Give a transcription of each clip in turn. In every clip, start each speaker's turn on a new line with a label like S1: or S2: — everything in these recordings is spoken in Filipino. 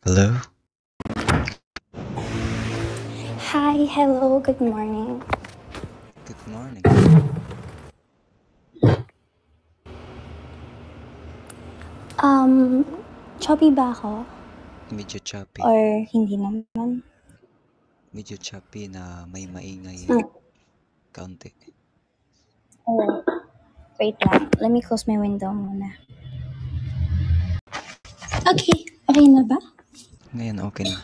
S1: Hello?
S2: Hi, hello, good morning.
S1: Good morning.
S2: Choppy ba ako?
S1: Medyo choppy.
S2: Or hindi naman?
S1: Medyo choppy na may maingay kaunti.
S2: Oh, wait lang. Let me close my window muna. Okay, okay na ba?
S1: Ngayon okay na.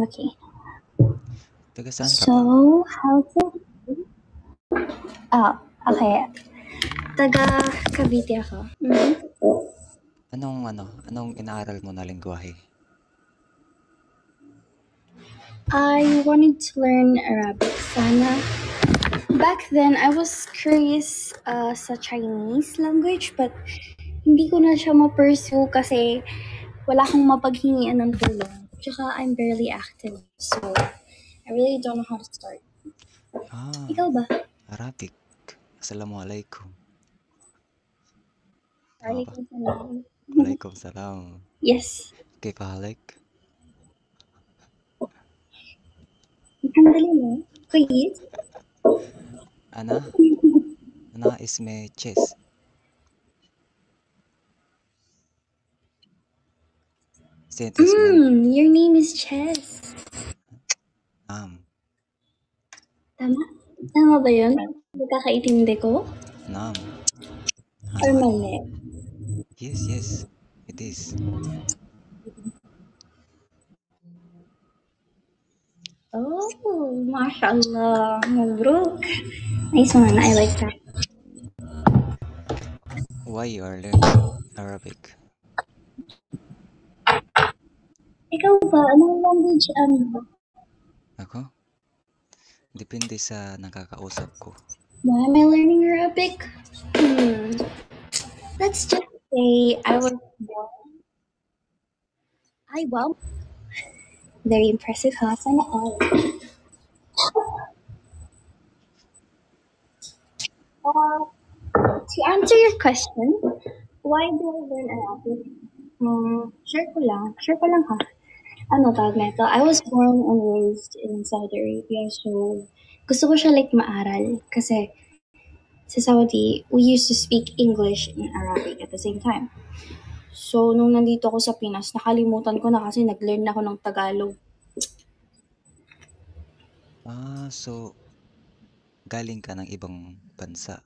S2: Okay.
S1: Taga saan ka
S2: So,
S1: ba?
S2: how to... okay. Taga Cavite ako.
S1: Anong inaaral mo na lengguwahe?
S2: I wanted to learn Arabic sana. Back then, I was curious sa Chinese language, but hindi ko na siya ma-pursue kasi wala akong mapaghingian ng tulong. Tsaka I'm barely active, so I really don't know how to start. Ikaw ba?
S1: Arabic. Assalamualaikum.
S2: Alaikum salam.
S1: Walaikum salam.
S2: Yes.
S1: كيف حالك?
S2: الحمد لله كويس.
S1: أنا اسمي تشيس.
S2: Your name is Chess. Tama? Tama ba yun? Nagkakaintindi ko?
S1: نعم.
S2: Or mali?
S1: Yes, it is.
S2: Oh, mashallah. Mabruk. Nice one. I like that.
S1: Why you are learning Arabic?
S2: Ikaw ba? Anong language
S1: Ako? Depende sa nakakausap ko.
S2: Why am I learning Arabic? Let's just say I was born. Wow. Very impressive, huh? Sana all. To answer your question, why do I learn Arabic? Share ko lang ha. Tawag nito? I was born and raised in Saudi Arabia, so gusto ko siya like maaral kasi sa Saudi, we used to speak English and Arabic at the same time. So, nung nandito ako sa Pinas, nakalimutan ko na kasi nag-learn ako ng Tagalog.
S1: So galing ka ng ibang bansa?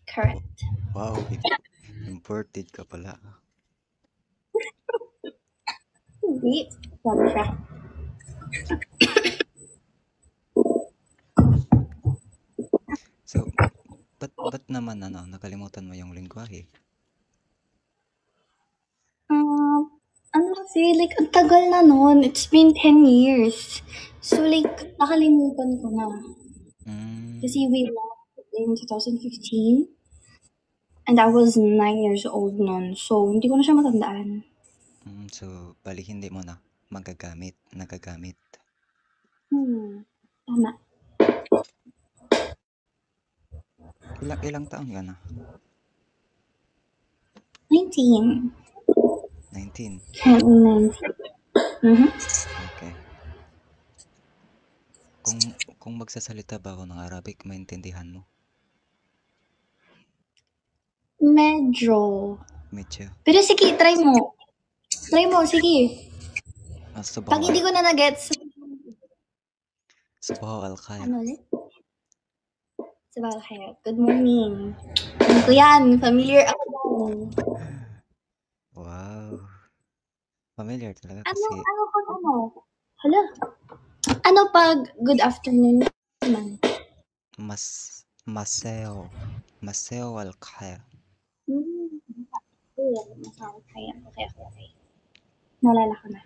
S2: Correct.
S1: Wow, imported ka pala.
S2: Hindi. Sabi siya.
S1: So, ba't naman nakalimutan mo yung lengguwahe?
S2: Kasi like, ang tagal na nun. It's been 10 years. So like, nakalimutan ko na. Kasi we left in 2015. And I was 9 years old nun. So, hindi ko na siya matandaan.
S1: So, bali hindi mo na nagagamit.
S2: Tama.
S1: Ilang taon ka na?
S2: 19.
S1: 19?
S2: 19.
S1: Okay. Kung magsasalita ba ako ng Arabic, maintindihan mo?
S2: Medyo. Pero sige, try mo. Sige. Pag hindi ko na na-gets.
S1: Sabah al-khair.
S2: Ano ulit? Sabah al-khair. Good morning. Ano ko yan? Familiar ako.
S1: Wow. Familiar talaga
S2: Ano
S1: kasi...
S2: pag Hala. Ano pag good afternoon naman?
S1: Maseo al-khair.
S2: Maseo al-khair. Okay. Nalala ko na.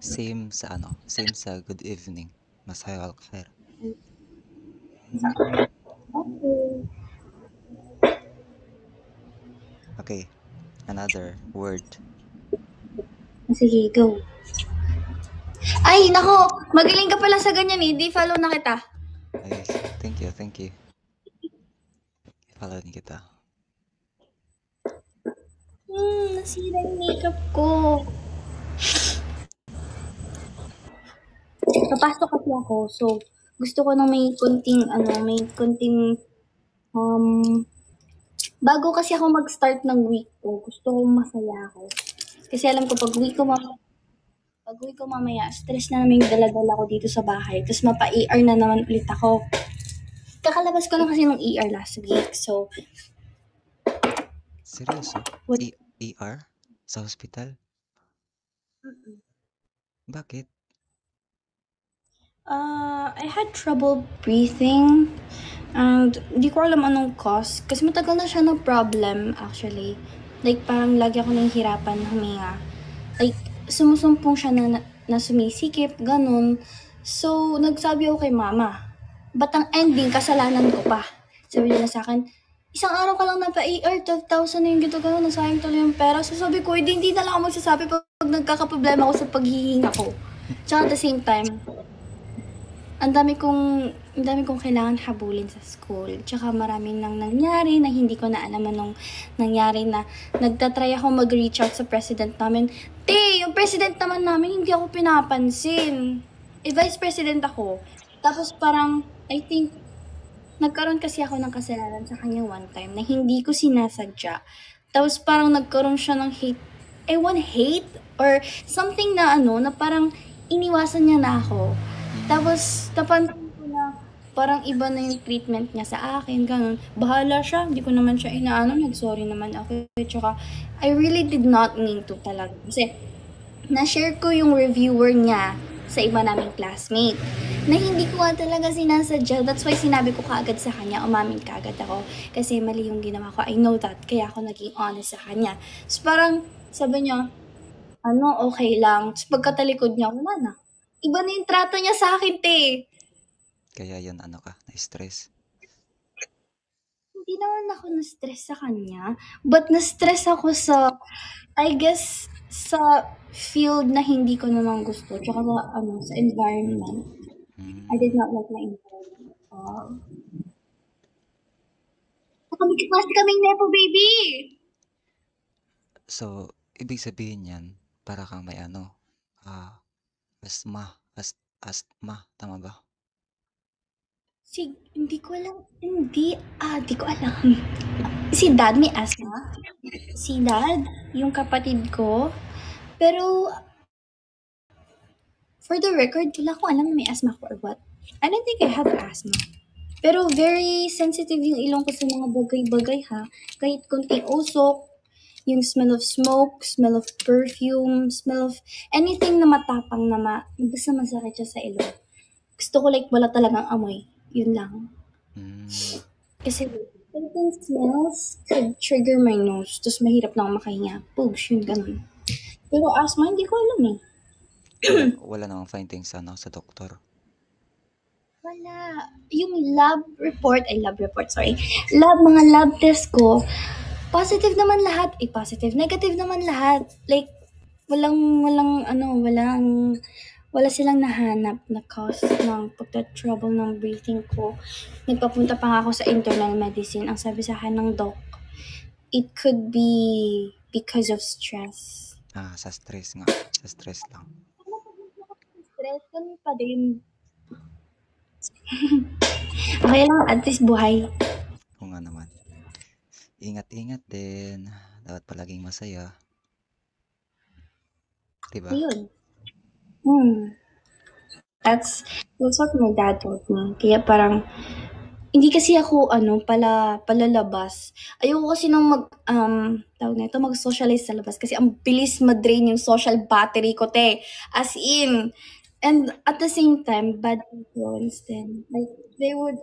S1: Same sa good evening. Maseo al-khair. Okay. Another word.
S2: Sige, go. Ay, nako! Magaling ka pala sa ganyan eh. Di follow na kita.
S1: Ay, thank you. Follow ni kita.
S2: Nasira yung makeup ko. Papasok kasi ako, so gusto ko na may konting, um, bago kasi ako mag-start ng week ko, gusto ko masaya ako. Kasi alam ko pag uwi ko mamaya, stress na naman yung dala-dala ko dito sa bahay. Tapos mapa-ER na naman ulit ako. Kakalabas ko lang kasi ng ER last week. So,
S1: Seryoso?
S2: what,
S1: ER? Sa hospital? Bakit?
S2: I had trouble breathing. And di ko alam anong cause. Kasi matagal na siya ng problem, actually. Like, parang lagi ako nahihirapan huminga. Like, sumusumpong siya na sumisikip, ganun. So, nagsabi ako kay mama, ba't ang ending, kasalanan ko pa? Sabi niya sa akin, isang araw ka lang napa-ER, 12,000 na yung gito gano'n, nasayang tuloy yung pera. So sabi ko, hindi na lang ako magsasabi pag nagkakaproblema ako sa paghihinga ko. Tsaka at the same time, ang dami kong kailangan habulin sa school. Tsaka maraming nang nangyari na hindi ko na alam anong nangyari na nagtatry ako mag-reach out sa president namin. Yung president naman namin, hindi ako pinapansin. Vice president ako. Tapos parang, I think, nagkaroon kasi ako ng kasalanan sa kanya one time na hindi ko sinasadya. Tapos parang nagkaroon siya ng hate or something na na parang iniwasan niya na ako. Tapos napansin ko na parang iba na yung treatment niya sa akin, ganun. Bahala siya, hindi ko naman siya inaano, nag-sorry naman ako. Tsaka, I really did not mean to talaga. Kasi, na-share ko yung reviewer niya sa iba naming classmate na hindi ko nga talaga sinasadya. That's why sinabi ko kaagad sa kanya, umamin kaagad ako. Kasi mali yung ginawa ko. I know that. Kaya ako naging honest sa kanya. So parang, sabi niya, okay lang. Tapos pagkatalikod niya, wala na. Iba na yung trato niya sa akin, te.
S1: Kaya yun na-stress?
S2: Hindi naman ako na-stress sa kanya. But na-stress ako I guess, sa field na hindi ko naman gusto. Tsaka sa environment. I did not like my environment. Nakamikit kasi kaming nepo, baby!
S1: So, ibig sabihin yan, para kang may asthma, tama ba?
S2: Hindi ko alam. Di ko alam. Si dad may asthma. Si dad, yung kapatid ko. Pero, for the record, wala ko alam na may asthma ko or what. I don't think I have asthma. Pero very sensitive yung ilong ko sa mga bagay-bagay ha. Kahit konting usok, yung smell of smoke, smell of perfume, smell of anything na matapang na basta masakit siya sa ilong. Gusto ko like wala talagang amoy. Yun lang. Kasi certain smells could trigger my nose. Tapos mahirap na ako makahinga. Pugs, yun ganun. Pero asthma, hindi ko alam eh.
S1: Wala namang findings sa doktor.
S2: Wala. Yung lab report, sorry. Mga lab test ko, positive naman lahat. Positive. Negative naman lahat. Like, wala silang nahanap na cause ng pagka-trouble ng breathing ko. Nagpapunta pa nga ako sa internal medicine. Ang sabi sa akin ng doc, it could be because of stress.
S1: Sa stress nga. Sa stress lang.
S2: Stress, ganun pa din. Okay lang, at least buhay.
S1: Oo nga naman. Ingat-ingat din. Dapat palaging masaya. Diba?
S2: Yun. That's what my dad told me. Kaya parang, hindi kasi ako, palalabas. Ayoko kasi nang mag-socialize sa labas. Kasi ang bilis ma-drain yung social battery ko, te. As in. And at the same time, bad influence din. Like, they would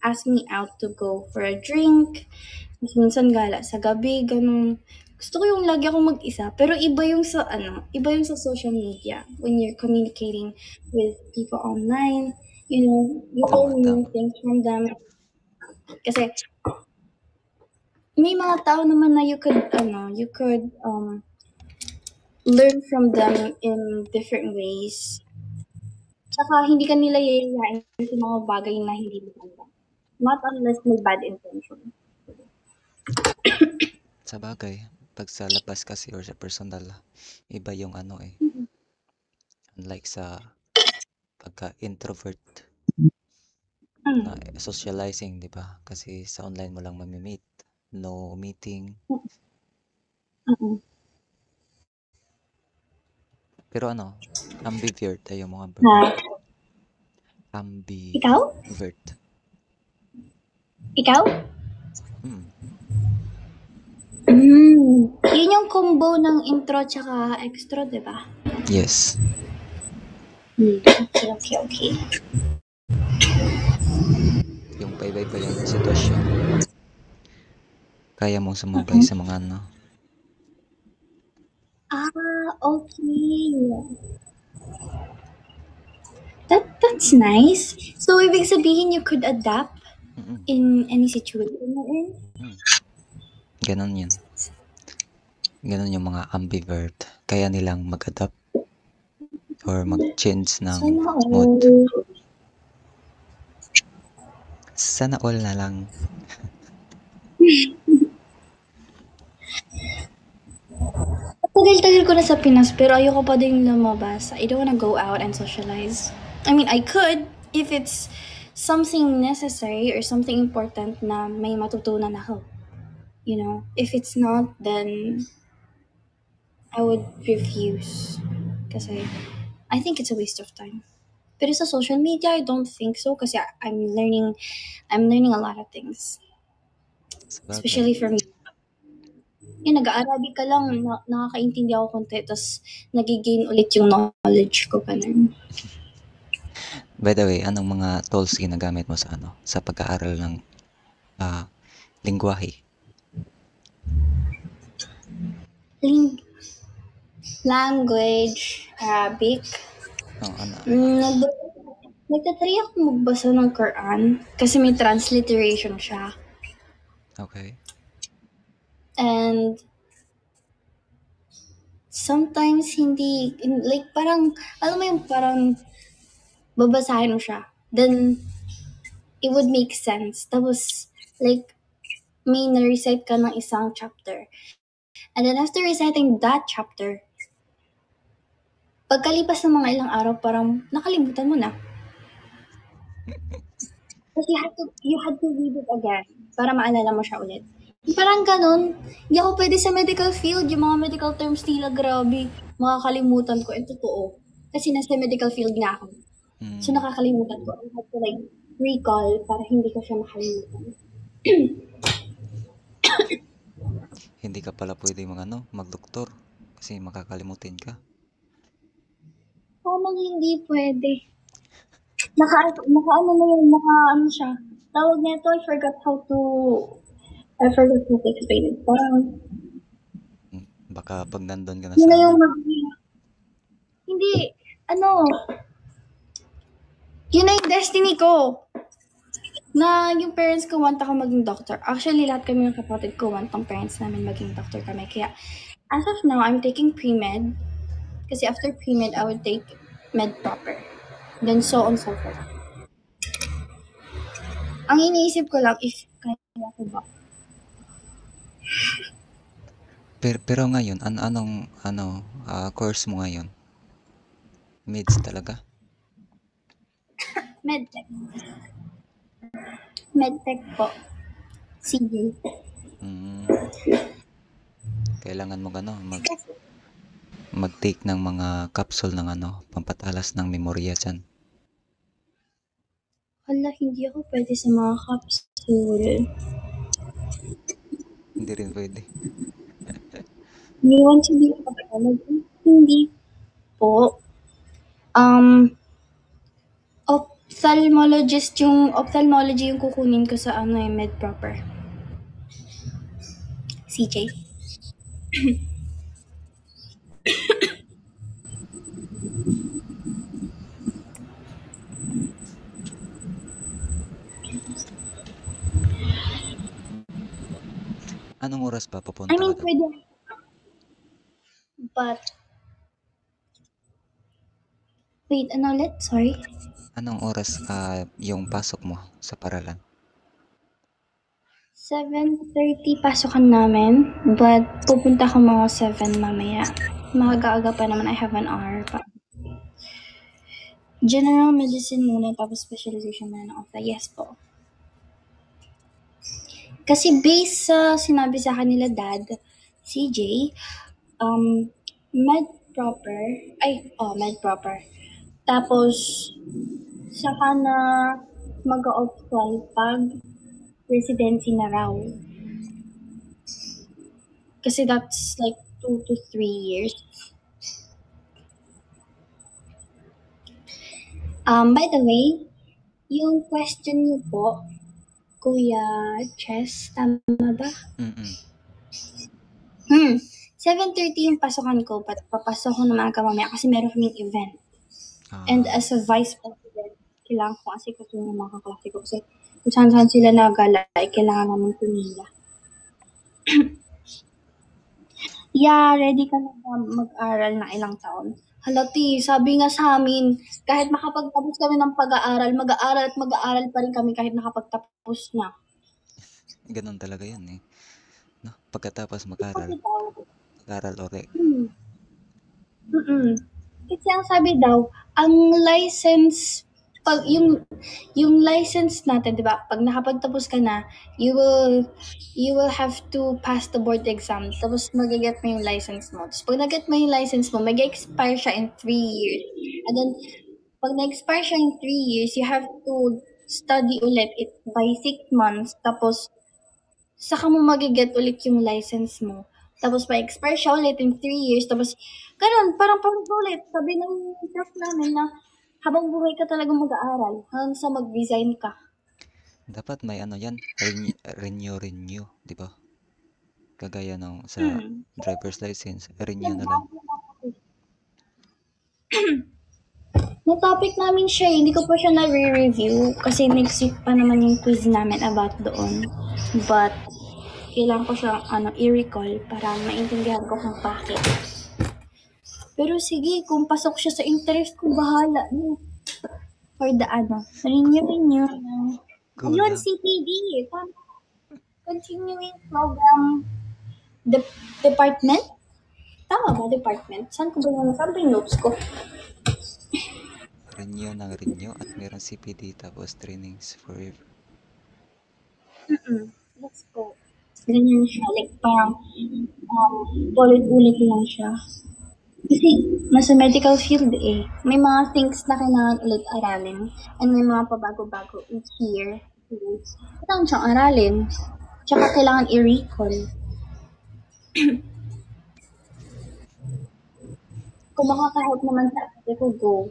S2: ask me out to go for a drink. Mas minsan gala sa gabi, ganun. Gusto ko yung lagi akong mag-isa. Pero iba yung sa social media. When you're communicating with people online, you learn new things from them. Kasi, may mga tao naman na you could learn from them in different ways. Tsaka, hindi ka nila yayayain sa mga bagay na hindi maganda. Not unless may bad intention.
S1: Sa bagay. Pag sa labas kasi or sa personal, iba yung ano eh.
S2: Mm.
S1: Unlike sa pagka-introvert na
S2: Mm.
S1: socializing, di ba? Kasi sa online mo lang mamimit. No meeting.
S2: Mm.
S1: Pero ano, ambivert ay yung mga
S2: Ha? Ikaw?
S1: ambivert.
S2: Ikaw?
S1: Hmm,
S2: Yun yung combo ng intro tsaka extro, di ba?
S1: yes.
S2: Okay, okay, okay.
S1: Yung paiba-iba yung sitwasyon. Kaya mong sumabay
S2: Mm.
S1: sa mga ano.
S2: Okay. That's nice. So, ibig sabihin you could adapt
S1: Mm-mm.
S2: in any situation you're in?
S1: Mm. Ganon yun. Ganon yung mga ambivert. Kaya nilang mag-adapt or mag-change ng
S2: Sana
S1: mood.
S2: all.
S1: Sana all na lang.
S2: Tagal-tagal ko na sa Pinas pero ayoko pa din lumabas. I don't wanna go out and socialize. I mean, I could if it's something necessary or something important na may matutunan ako. You know, if it's not, then I would refuse. Kasi I think it's a waste of time. Pero sa social media, I don't think so kasi I'm learning a lot of things.
S1: Sabagay.
S2: Especially for me. Yung nag-Arabic ka lang, nakakaintindi ako konti, tapos nagigain ulit yung knowledge ko pa nun.
S1: By the way, anong mga tools ginagamit mo sa ano? Sa pag-aaral ng lingwahe?
S2: Language, Arabic.
S1: Oh, ano?
S2: Nagtatry ako magbasa ng Quran kasi may transliteration siya.
S1: Okay.
S2: And sometimes hindi, like parang, alam mo yung parang babasahin mo siya. Then, it would make sense. Tapos, like, may na-recite ka ng isang chapter. And then after reciting that chapter, pagkalipas ng mga ilang araw, parang nakalimutan mo na. But you had to read it again para maalala mo siya ulit. Parang ganun. Hindi ako pwede sa medical field. Yung mga medical terms nila, grabe. Makakalimutan ko. And totoo. Kasi nasa medical field nga ako. So
S1: Mm,
S2: nakakalimutan ko. I had to like recall para hindi ko siya makalimutan.
S1: hindi ka pala pwede magdoktor kasi makakalimutin ka.
S2: Parang hindi pwede. Naka ano na yun, ano siya. Tawag niya ito, I forgot how to explain it. Parang,
S1: Baka pag nandun ka na
S2: yun
S1: sa
S2: na
S1: ano.
S2: yung hindi, ano, yun na yung destiny ko. Na yung parents ko want ako maging doctor. Actually, lahat kami ng kapatid ko want ang parents namin maging doctor kami. Kaya, as of now, I'm taking pre-med. Kasi after pre-med, I would take med proper. Then so on so forth. Ang iniisip ko lang if kaya ko ba.
S1: Pero ngayon, anong course mo ngayon? Meds talaga?
S2: Medtech. Medtech po. CJ.
S1: Mm, kailangan mo mag-take ng mga capsule ng pampatalas ng memorya dyan.
S2: Hala, hindi ako pwede sa mga capsule.
S1: Hindi rin pwede.
S2: You want to be a pathologist? Hindi po. Ophthalmology yung kukunin ko sa med proper. CJ.
S1: Anong oras pa
S2: I
S1: papunta
S2: mean,
S1: ka doon?
S2: pwede. But, wait, ano ulit? Sorry.
S1: Anong oras yung pasok mo sa paralan?
S2: 7:30 pasokan namin, but pupunta ako mga 7 mamaya. Maaga-aga pa naman, I have an hour pa. General medicine muna, tapos specialization muna ng ofta. Yes po. Kasi based sa sinabi sa kanila dad, CJ, med proper, med proper. Tapos, saka na mag-o-optal pag residency na raw. Kasi that's like 2 to 3 years. By the way, yung question niyo po, Kuya Chess, tama ba? 7:30 yung pasokan ko, but papasok ko na maaga mamaya kasi meron kaming event. And as a vice president, kailangan ko kasi kutunin yung mga kaklase ko kasi kung saan sila nagala, ay kailangan namin tumila. Yeah, ready ka na ba mag-aral na ilang taon? Halati, sabi nga sa amin, kahit makapagtapos kami ng pag-aaral, mag-aaral at mag-aaral pa rin kami kahit nakapagtapos na.
S1: Ganun talaga yun eh. No? Pagkatapos mag-aral ulit.
S2: Kasi ang sabi daw, ang license, pag yung license natin, di ba? Pag nakapagtapos ka na, you will have to pass the board exam. Tapos mag-get mo yung license mo. Tapos pag nag-get mo yung license mo, mag-expire siya in 3 years. And then, pag na-expire siya in 3 years, you have to study ulit it by 6 months. Tapos, saka mo mag-get ulit yung license mo. Tapos ma-expire siya ulit in 3 years. Tapos, ganun, parang ulit. Sabi ng prof namin na habang buhay ka talagang mag-aaral hanggang sa mag-resign ka.
S1: Dapat may ano yan, renew, di ba? Kagaya ng sa driver's license, renew na lang.
S2: Na-topic namin siya, hindi ko pa siya na-review kasi next week pa naman yung quiz namin about doon. But, kailangan ko siya i-recall para maintindihan ko kung bakit. Pero sige, kung pasok siya sa interest ko, bahala. For the renew. Ayun, CPD. Continuing program department? Tama ba, department? Saan ba yung notes ko?
S1: Renew at meron CPD tapos trainings forever.
S2: Let's go. Ganyan siya. Like, parang ulit-ulit lang siya. Kasi, nasa medical field eh. May mga things na kailangan ulit aralin. And may mga pabago-bago each year. Kailangan siyang aralin. Tsaka kailangan i-recall. Kung makaka-help naman sa akin ko, go.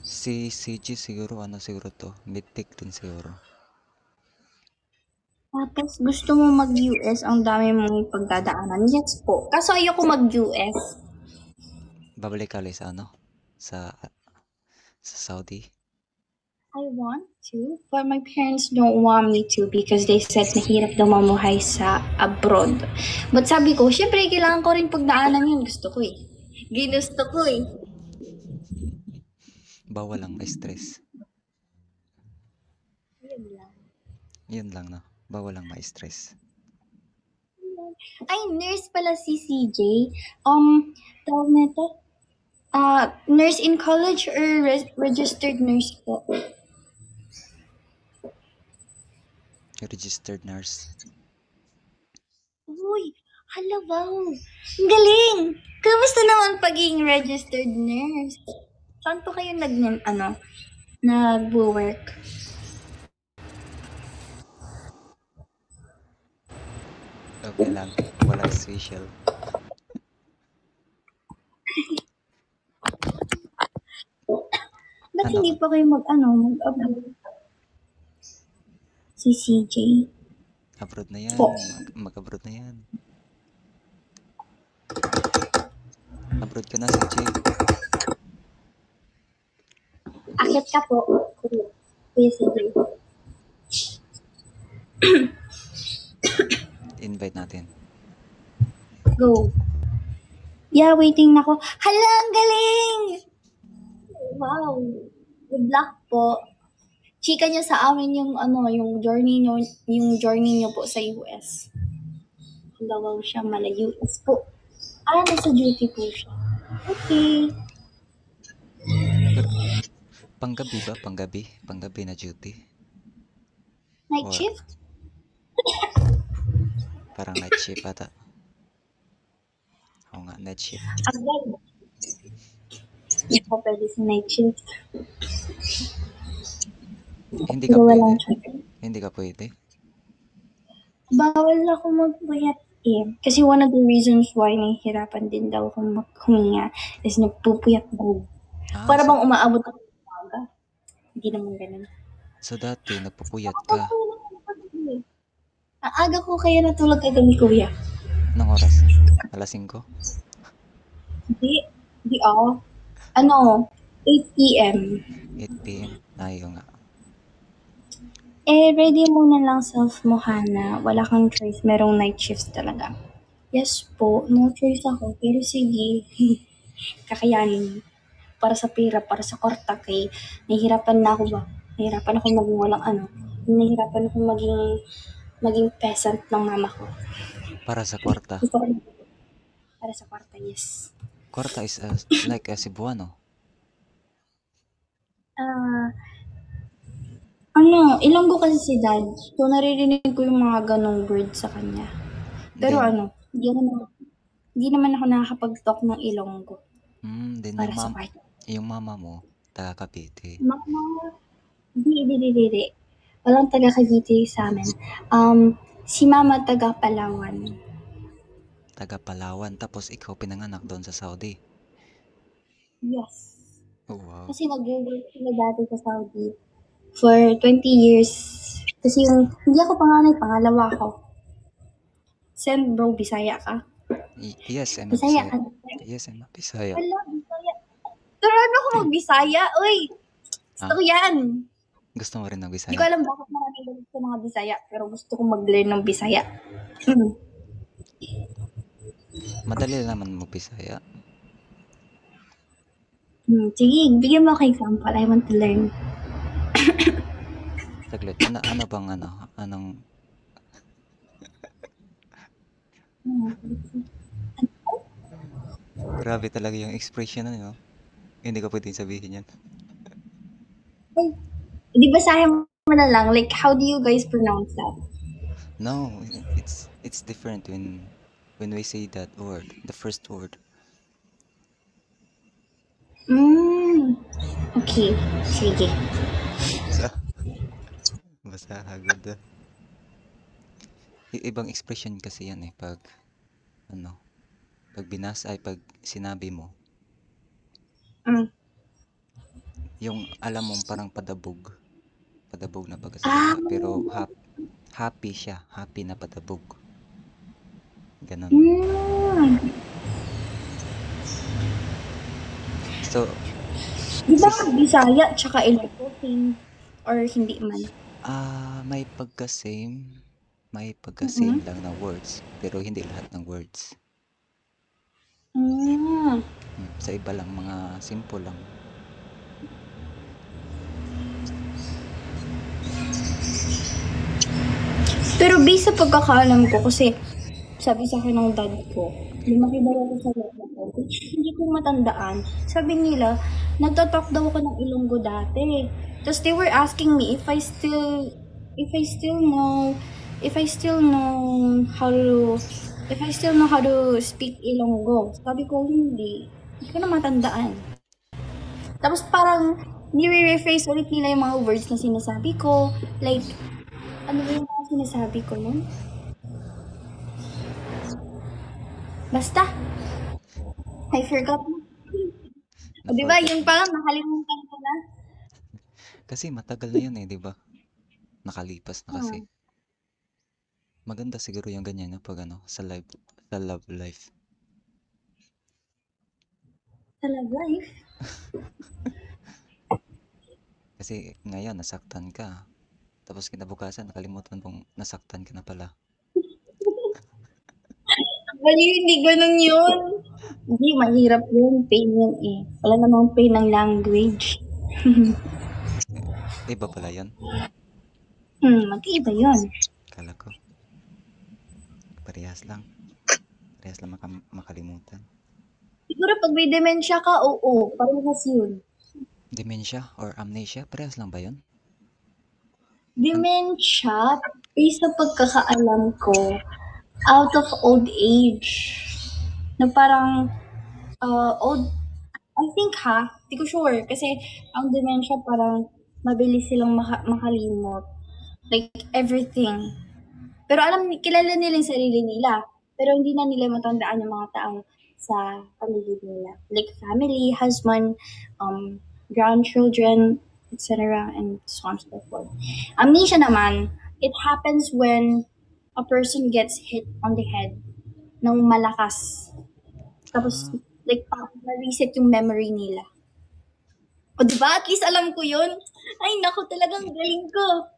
S1: Si CG siguro, siguro to? Mid-tech din siguro.
S2: Tapos, gusto mo mag-US, ang dami mong pagdadaanan. Yes po. Kaso ayoko mag-US.
S1: Babalik ka sa sa Saudi?
S2: I want to, but my parents don't want me to because they said mahirap daw mamuhay sa abroad. But sabi ko, syempre, kailangan ko rin pagdaanan yun. Gusto ko eh. Ginusto ko eh.
S1: Bawal lang ma-stress. Yun lang, no? Bawal lang ma-stress.
S2: Ay, nurse pala si CJ. Tawag nito? Nurse in college or registered nurse po?
S1: Registered nurse.
S2: Uy, hala wow. Ang galing! Kamusta naman pagiging registered nurse? Saan po kayo nag-work?
S1: Okay lang. Walang special.
S2: Ba't hindi pa kayo mag-abroad? Si CJ.
S1: Abroad na yan. Mag-abroad na yan. Abroad ka na, CJ.
S2: Akit ka po. Kuya CJ.
S1: Invite natin.
S2: Go. Yeah, waiting na ko. Hala, ang galing! Wow. Good luck po. chika niya sa amin yung journey niyo po sa US. Daw siya mala US po. Nasa duty po siya. Okay.
S1: Pero, panggabi ba? Panggabi na duty?
S2: Night
S1: Or,
S2: shift?
S1: parang night shift ata. Oo nga, night shift.
S2: Agad. Hindi ko pwede sa night shift.
S1: Hindi ka pwede? Hindi ka pwede?
S2: Bawal ako magpuyat eh. Kasi one of the reasons why nahihirapan din daw akong huminga is nagpupuyat daw. Para bang umaabot ako ng umaga. Hindi naman ganun.
S1: So dati, nagpupuyat ka?
S2: Ang aga ko kaya natulog agad ni Kuya.
S1: Anong oras? Alas 5?
S2: Hindi ako. 8 p.m.
S1: 8 p.m. Ayaw nga.
S2: Ready mo na lang self mo, Hana. Wala kang choice. Merong night shifts talaga. Yes po, no choice ako. Pero sige, kakayanin. Para sa pera, para sa kwarta, kay nahihirapan na ako ba? Nahihirapan ako maging walang nahihirapan ako maging peasant ng mama ko.
S1: Para sa kwarta?
S2: Para sa kwarta, yes.
S1: Kwarta is like a Cebuano?
S2: Ilonggo kasi si dad. So, naririnig ko yung mga ganong words sa kanya. Pero hindi naman ako nakakapag-talk ng Ilonggo. Para sa kwarta.
S1: Yung mama mo, taga Cavite?
S2: Mama, hindi. Walang taga Cavite sa amin. Si mama taga Palawan.
S1: Taga Palawan, tapos ikaw pinanganak doon sa Saudi?
S2: Yes.
S1: Oh, wow.
S2: Kasi nag-work sila dati sa Saudi for 20 years. Kasi hindi ako panganay, pangalawa ako. Sen, bro, Bisaya ka?
S1: Yes, I'm
S2: Bisaya.
S1: Yes, I'm a Bisaya.
S2: Wala, Bisaya. Turuan ako mag-Bisaya. Uy, gusto ko yan.
S1: Gusto mo rin ng Bisaya?
S2: Hindi ko alam bakit maraming galit sa mga Bisaya, pero gusto ko mag-learn ng Bisaya.
S1: Madali naman mag-Bisaya.
S2: Sige, bigyan mo ako example. I want to learn.
S1: Saglit, ano bang anong... Grabe talaga yung expression na yun. Hindi ko pwedeng sabihin yan.
S2: Di ba sayang mo na lang? Like, how do you guys pronounce that?
S1: No, it's different when we say that word, the first word.
S2: Okay, sige.
S1: Basta hagod. Ibang expression kasi yan pag pag sinabi mo. Yung alam mong parang padabog na pagkasalita, pero happy siya, happy na padabog. Ganon. So,
S2: di ba Bisaya tsaka Ilocos or hindi man?
S1: May pagka-same lang na words, pero hindi lahat ng words. Sa iba lang, mga simple lang.
S2: Pero based sa pagkakaalam ko, kasi sabi sa akin ng dad ko, lumaki daw ako sa loob ko. Hindi ko matandaan. Sabi nila, nagtatalk daw ako ng Ilonggo dati. Tapos they were asking me if I still know how to speak Ilonggo. Sabi ko, hindi ko na matandaan. Tapos parang nire-rephrase ulit nila yung mga words na sinasabi ko. Like, ano ba yung mga sinasabi ko nun? Basta. I forgot. Di ba? Yung parang nakalimutan ko na.
S1: Kasi matagal na yun di ba? Nakalipas na kasi. Maganda siguro yung ganyan pag sa love life.
S2: Sa love life?
S1: Kasi ngayon nasaktan ka. Tapos kinabukasan nakalimutan mong nasaktan ka na pala.
S2: Bali, hindi ganun yun. Hindi, mahirap yun. Pain yun Wala namang pain ng language.
S1: Iba pala yun.
S2: Magkaiba yun.
S1: Kala ko. Parehas lang. Parehas lang makalimutan.
S2: Siguro pag may dementia ka, oo, parehas yun.
S1: Dementia or amnesia, parehas lang ba yun?
S2: Dementia, based sa pagkakaalam ko, out of old age. Na parang, old, I think di ko sure. Kasi ang dementia parang mabilis silang makalimot. Like, everything. Pero kilala nila yung sarili nila. Pero hindi na nila matandaan yung mga tao sa paligid nila. Like family, husband, grandchildren, etc. And so on and so forth. Amnesia naman, it happens when a person gets hit on the head ng malakas. Tapos, like, na-reset yung memory nila. O, diba? At least alam ko yun. Ay, naku, talagang galing ko.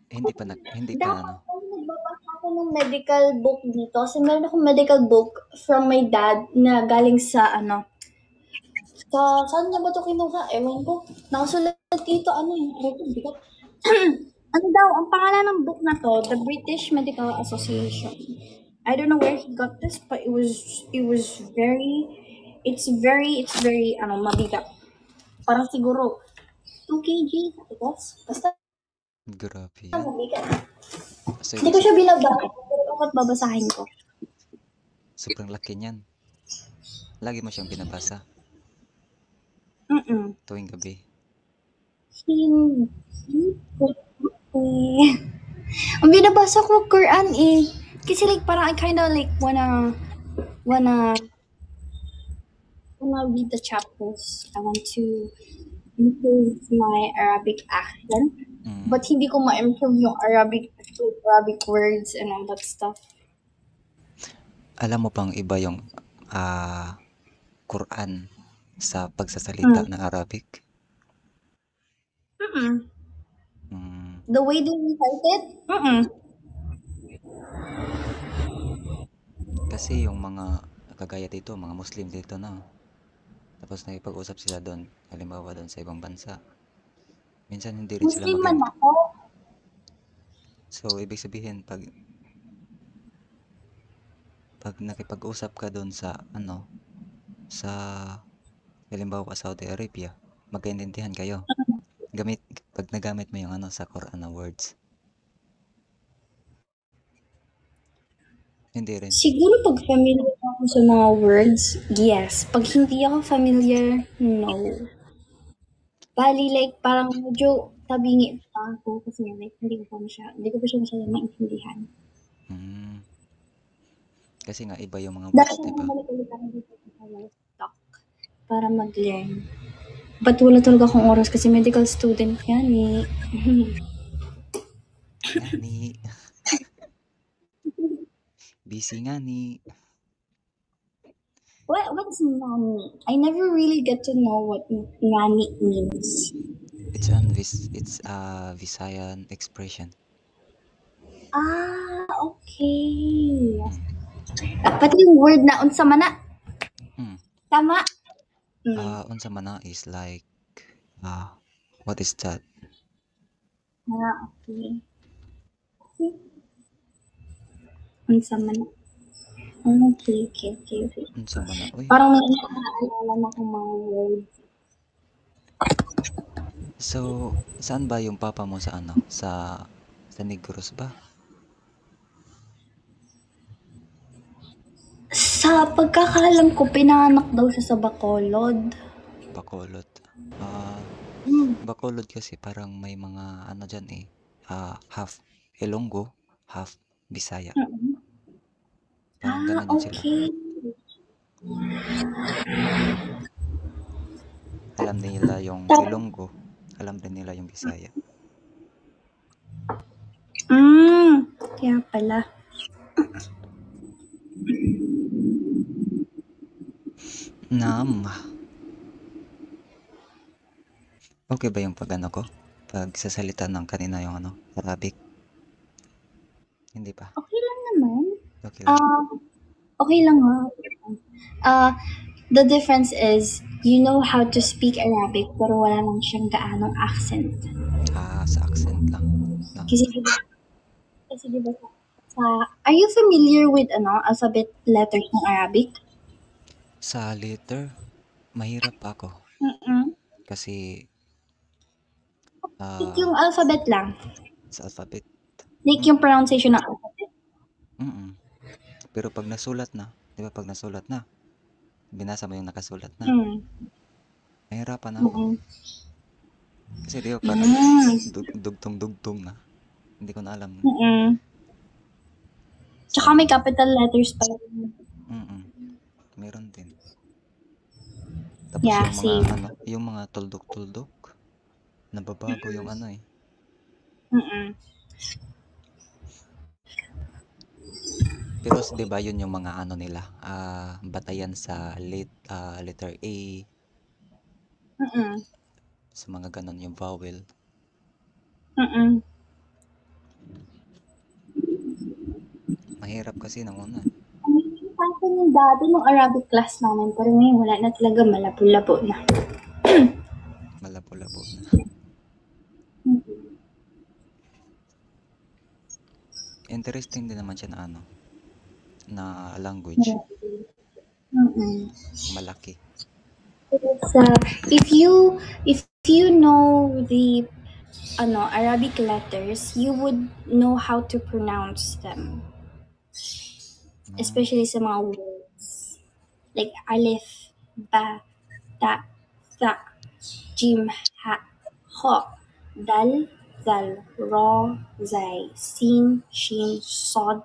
S1: Hindi pa
S2: Dapat nagbabasa ako ng medical book dito. Kasi meron akong medical book from my dad na galing sa saan niya ba ito kinuha? Ewan ko. Nakasulat dito, bigat. Ano daw, ang pangalan ng book na to, The British Medical Association. I don't know where he got this, but it's very, mabigat. Parang siguro, 2 kg, basta
S1: Grabe yan.
S2: mabigat.
S1: So,
S2: Hindi ko siya binabasa, pero dapat babasahin ko.
S1: sobrang laki niyan. Lagi mo siyang binabasa tuwing gabi.
S2: Hindi ko ang binabasa ko Quran eh. Kasi like parang I kinda like wanna read the chapters. I want to improve my Arabic accent. But hindi ko ma-improve yung Arabic words and all that stuff.
S1: Alam mo pang iba yung Quran sa pagsasalita ng Arabic?
S2: The way they recite it?
S1: Kasi yung mga kagaya dito, mga Muslim dito na. Tapos nakipag-usap sila doon, halimbawa doon sa ibang bansa. Minsan hindi rin sila
S2: Muslim man ako.
S1: So, ibig sabihin, pag nakipag-usap ka doon sa, halimbawa Saudi Arabia, magkaintindihan kayo. Pag nagamit mo yung sa Quran na words. Hindi rin.
S2: Siguro pag familiar ako sa mga words, yes. Pag hindi ako familiar, no. Bali, like, parang medyo tabingi pa ako kasi like, hindi ko pa siya masyadong maintindihan.
S1: Kasi nga, iba yung mga words, diba?
S2: Dapat ulit ako dito sa livestock para mag-learn. But wala talaga akong oras kasi medical student yan eh.
S1: Ngani. Busy nga ni.
S2: What's ngani? I never really get to know what ngani means.
S1: It's a Visayan expression.
S2: Okay. Pati yung word na unsa man na. Tama?
S1: Unsa man na is like, what is that?
S2: Okay. Unsa man na. Okay.
S1: Unsa man na. Uy.
S2: Parang may naalala na akong mga words.
S1: So, saan ba yung papa mo sa sa Negros ba?
S2: Sa pagkakaalam ko, pinanganak daw siya sa Bacolod.
S1: Bacolod. Bacolod kasi parang may mga dyan eh. Half Ilonggo, half Bisaya. Parang ganun din sila. Alam din nila yung Ilonggo, alam din nila yung Bisaya.
S2: Kaya pala.
S1: Okay ba yung pagsasalita ng kanina yung Arabic? Hindi pa?
S2: Okay lang naman.
S1: Okay lang.
S2: Okay lang The difference is, you know how to speak Arabic, pero wala lang siyang gaanong accent.
S1: Sa accent lang. No?
S2: Kasi di ba are you familiar with alphabet letters ng Arabic?
S1: Sa letter, mahirap ako.
S2: Mm-mm.
S1: Kasi
S2: Yung alphabet lang.
S1: sa alphabet.
S2: Like yung pronunciation ng alphabet.
S1: Pero pag nasulat na, di ba pag nasulat na, binasa mo yung nakasulat na, mahirapan ako. Kasi di ba parang dugtong-dugtong na. Hindi ko na alam.
S2: Tsaka may capital letters pa yun.
S1: Meron din. Tapos
S2: Yeah,
S1: yung mga tuldok-tuldok, nababago yung ano eh. Pero di ba yun yung mga ano nila, batayan sa letter A, sa mga ganon yung vowel. Mahirap kasi nung una.
S2: Kasi yung dati nung Arabic class namin, pero ngayon wala na talaga, malabo-labo na.
S1: Malabo-labo na. Interesting din naman siya na ano, na language. Malaki.
S2: If you know the Arabic letters, you would know how to pronounce them. Especially sa mga words. Like alif, ba, ta, tha, jim, ha, ho, dal, zal, ro, zay, sin, shin, sod,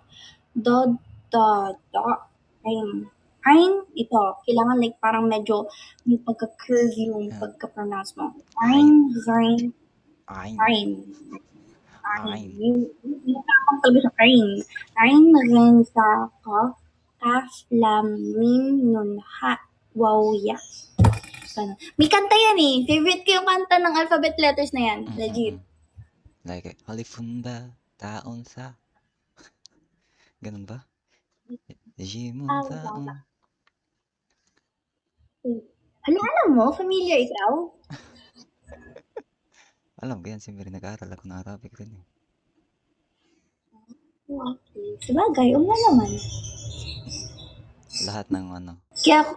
S2: dod, da, da, ayn. Ayn, ito, kailangan like parang medyo may pagka-curve yung pagka-pronounce mo. Ayn, zayn, ayn. Yung talaga sa ayn. Ayn, zayn, sa, kaf, kaf, lam, mim, nun, ha, waw, ya. May kanta yan eh. Favorite ko yung kanta ng alphabet letters na yan. Legit.
S1: Like, alifunda, taon sa. Ganun ba? Jimun taon.
S2: Alam mo? Familiar ikaw?
S1: Alam ko yan, siyempre nag-aaral ako ng Arabic rin eh.
S2: Okay. Sabagay, naman.
S1: Lahat ng ano.
S2: Kaya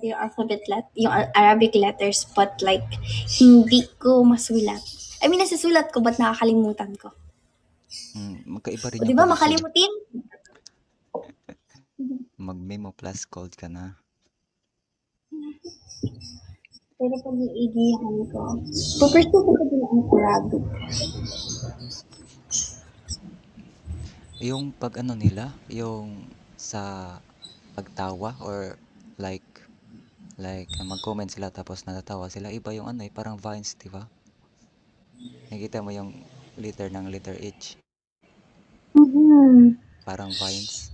S2: yung alphabet yung Arabic letters, but like, hindi ko masulat. I mean, nasasulat ko, but nakakalimutan ko.
S1: Magkaiba rin yung
S2: diba, makalimutin?
S1: Mag-memo plus code ka na.
S2: Pero pag iigihan ko, pupursue ko din ang Arabic.
S1: Yung pag ano nila, yung sa pagtawa or like mag-comment sila tapos natatawa sila, iba yung ano eh, parang Vines, di ba? Nakita mo yung letter H. Parang Vines.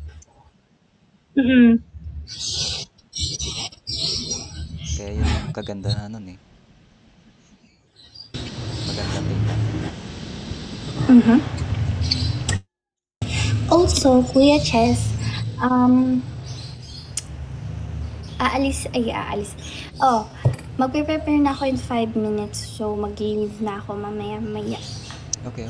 S1: Kaya yun yung kaganda na nun eh. Maganda tingnan.
S2: Also, Kuya Chess, aalis. Magpe-prepare na ako in 5 minutes, so mag-leave na ako mamaya.
S1: Okay.